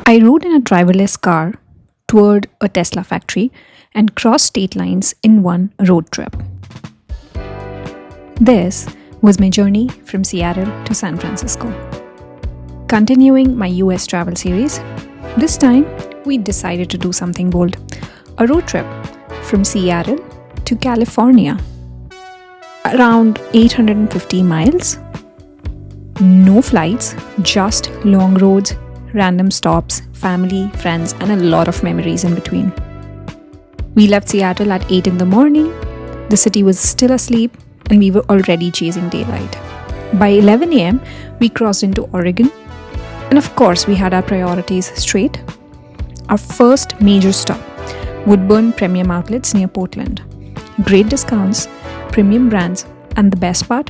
I rode in a driverless car toward a Tesla factory and crossed state lines in one road trip. This was my journey from Seattle to San Francisco. Continuing my US travel series, this time we decided to do something bold, a road trip from Seattle to California. Around 850 miles. No flights, just long roads, random stops, family, friends, and a lot of memories in between. We left Seattle at 8 in the morning. The city was still asleep and we were already chasing daylight. By 11 a.m., we crossed into Oregon. And of course, we had our priorities straight. Our first major stop, Woodburn Premium Outlets near Portland. Great discounts, premium brands, and the best part,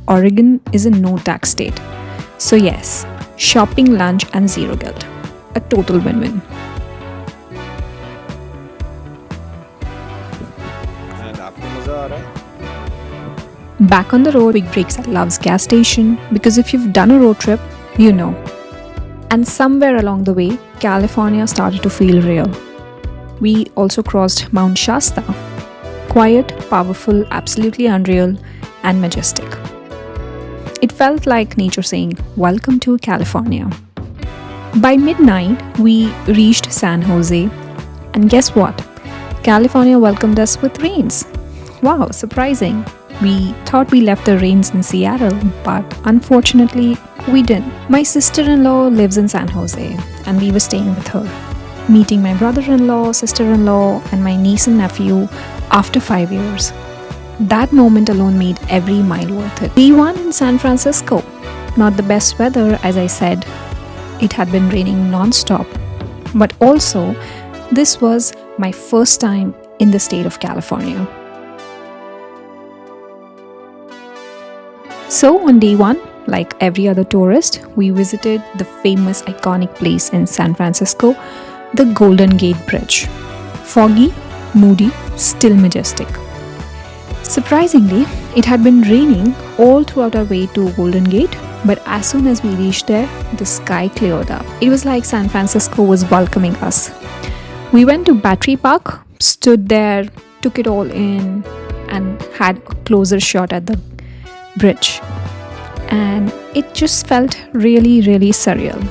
Oregon is a no-tax state. So yes, shopping, lunch, and zero guilt. A total win-win. Back on the road, big breaks at Love's gas station, because if you've done a road trip, you know. And somewhere along the way, California started to feel real. We also crossed Mount Shasta. Quiet, powerful, absolutely unreal, and majestic. It felt like nature saying, "Welcome to California." By midnight, we reached San Jose. And guess what? California welcomed us with rains. Wow, surprising. We thought we left the rains in Seattle, but unfortunately, we didn't. My sister-in-law lives in San Jose, and we were staying with her. Meeting my brother-in-law, sister-in-law, and my niece and nephew after 5 years. That moment alone made every mile worth it. Day one in San Francisco. Not the best weather, as I said. It had been raining non-stop. But also, this was my first time in the state of California. So on day one, like every other tourist, we visited the famous iconic place in San Francisco, the Golden Gate Bridge. Foggy, moody, still majestic. Surprisingly, it had been raining all throughout our way to Golden Gate, but as soon as we reached there, the sky cleared up. It was like San Francisco was welcoming us. We went to Battery Park, stood there, took it all in, and had a closer shot at the bridge. And it just felt really, really surreal.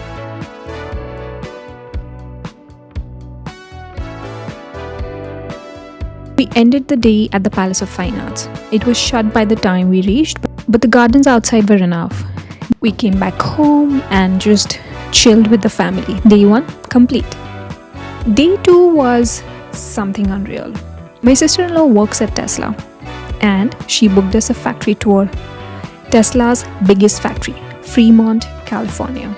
We ended the day at the Palace of Fine Arts. It was shut by the time we reached, but the gardens outside were enough. We came back home and just chilled with the family. Day one, complete. Day two was something unreal. My sister-in-law works at Tesla, and she booked us a factory tour. Tesla's biggest factory, Fremont, California.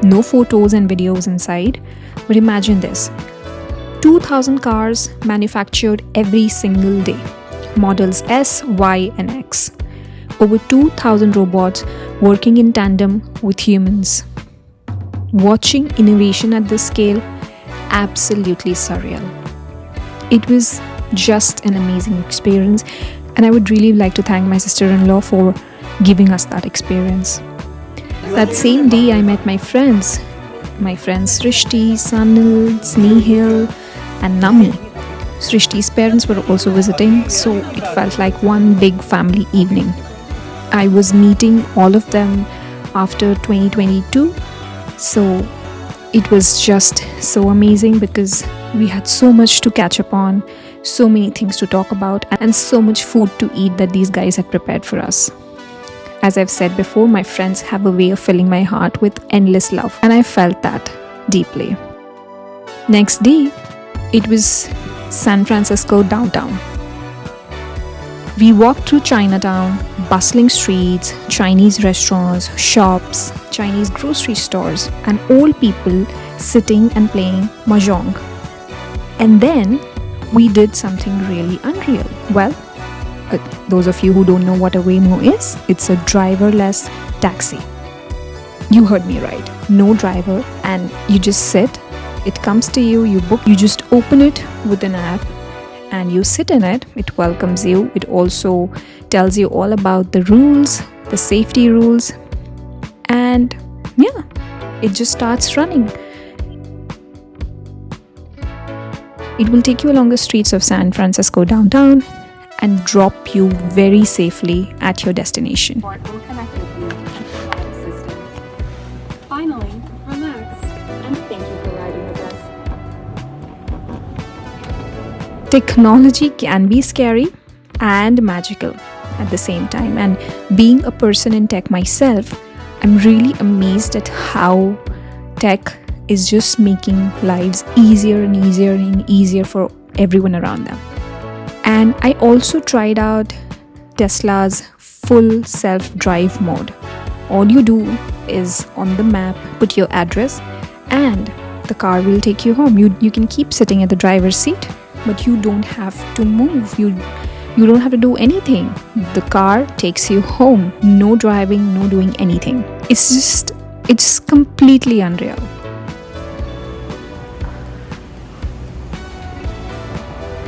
No photos and videos inside, but imagine this. 2,000 cars manufactured every single day. Models S, Y, and X. Over 2,000 robots working in tandem with humans. Watching innovation at this scale, absolutely surreal. It was just an amazing experience, and I would really like to thank my sister-in-law for giving us that experience. That same day, I met my friends. My friends Srishti, Sanil, Snehil, and Nami. Srishti's parents were also visiting, so it felt like one big family evening. I was meeting all of them after 2022, so it was just so amazing because we had so much to catch up on, so many things to talk about, and so much food to eat that these guys had prepared for us. As I've said before, my friends have a way of filling my heart with endless love, and I felt that deeply. Next day, it was San Francisco downtown. We walked through Chinatown, bustling streets, Chinese restaurants, shops, Chinese grocery stores, and old people sitting and playing mahjong. And then we did something really unreal. Well, those of you who don't know what a Waymo is, it's a driverless taxi. You heard me right. No driver, and you just sit. It comes to you, you book, you just open it with an app, and you sit in it. It welcomes you. It also tells you all about the rules, the safety rules, and yeah, it just starts running. It will take you along the streets of San Francisco downtown and drop you very safely at your destination. Will connect with you and provide assistance. Finally, relax and thank you for riding with us. Technology can be scary and magical at the same time, and being a person in tech myself, I'm really amazed at how tech is just making lives easier and easier and easier for everyone around them. And I also tried out Tesla's full self-drive mode. All you do is on the map put your address and the car will take you home. You can keep sitting at the driver's seat, but you don't have to move. You don't have to do anything. The car takes you home. No driving, no doing anything. It's completely unreal.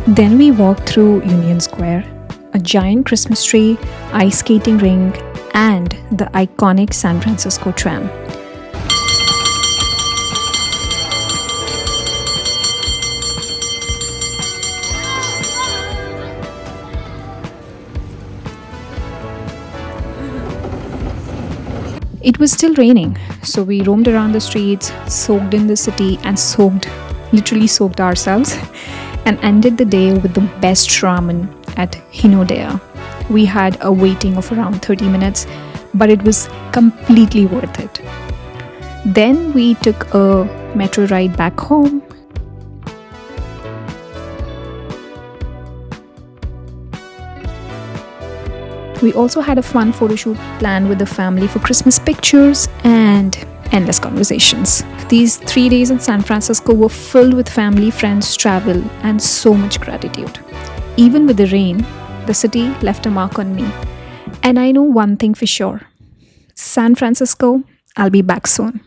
Then we walked through Union Square, a giant Christmas tree, ice skating rink, and the iconic San Francisco tram. It was still raining, so we roamed around the streets, soaked in the city, and literally soaked ourselves, and ended the day with the best ramen at Hinodea. We had a waiting of around 30 minutes, but it was completely worth it. Then we took a metro ride back home. We also had a fun photo shoot planned with the family for Christmas pictures and endless conversations. These 3 days in San Francisco were filled with family, friends, travel, and so much gratitude. Even with the rain, the city left a mark on me. And I know one thing for sure: San Francisco, I'll be back soon.